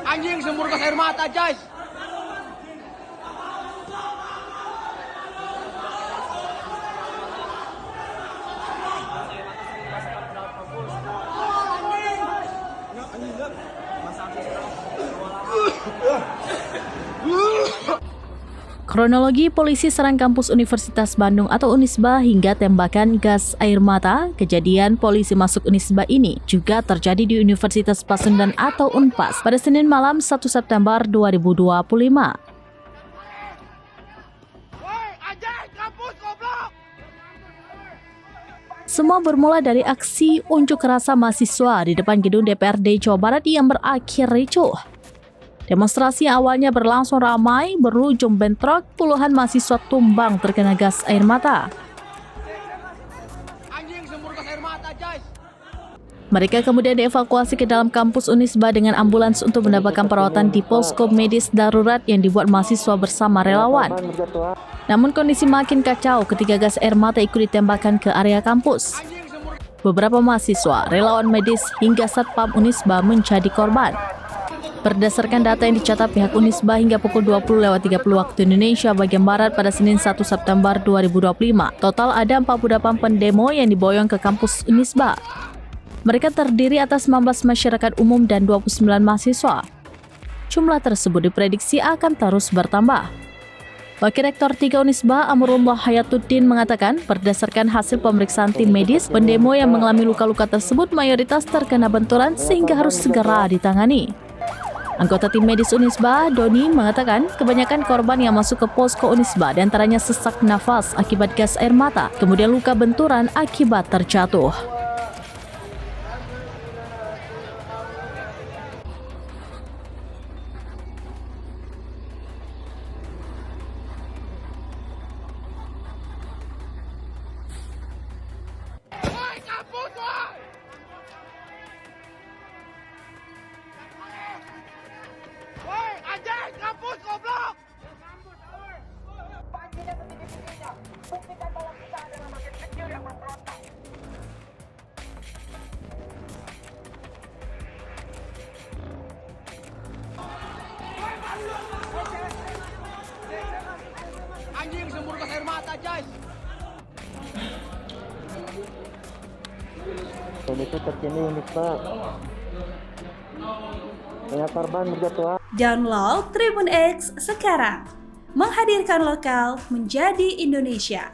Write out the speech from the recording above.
Anjing sembur gas air mata, guys. Kronologi polisi serang kampus Universitas Bandung atau Unisba hingga tembakan gas air mata. Kejadian polisi masuk Unisba ini juga terjadi di Universitas Pasundan atau Unpas pada Senin malam 1 September 2025. Semua bermula dari aksi unjuk rasa mahasiswa di depan gedung DPRD Jawa Barat yang berakhir ricuh. Demonstrasi awalnya berlangsung ramai, berujung bentrok, puluhan mahasiswa tumbang terkena gas air mata. Anjing sembur gas air mata, guys. Mereka kemudian dievakuasi ke dalam kampus Unisba dengan ambulans untuk mendapatkan perawatan di posko medis darurat yang dibuat mahasiswa bersama relawan. Namun kondisi makin kacau ketika gas air mata ikut ditembakkan ke area kampus. Beberapa mahasiswa, relawan medis, hingga satpam Unisba menjadi korban. Berdasarkan data yang dicatat pihak Unisba hingga pukul 20.30 waktu Indonesia bagian Barat pada Senin 1 September 2025, total ada 48 pendemo yang diboyong ke kampus Unisba. Mereka terdiri atas 19 masyarakat umum dan 29 mahasiswa. Jumlah tersebut diprediksi akan terus bertambah. Wakil Rektor 3 Unisba, Amrullah Hayatuddin mengatakan, berdasarkan hasil pemeriksaan tim medis, pendemo yang mengalami luka-luka tersebut mayoritas terkena benturan sehingga harus segera ditangani. Anggota tim medis Unisba, Doni, mengatakan kebanyakan korban yang masuk ke posko Unisba diantaranya sesak nafas akibat gas air mata, kemudian luka benturan akibat terjatuh. Kampus goblok. Anjing sembur gas air mata, guys. Kondisi terkini Unisba. Banyak korban berjatuhan. Download Tribun X sekarang. Menghadirkan lokal menjadi Indonesia.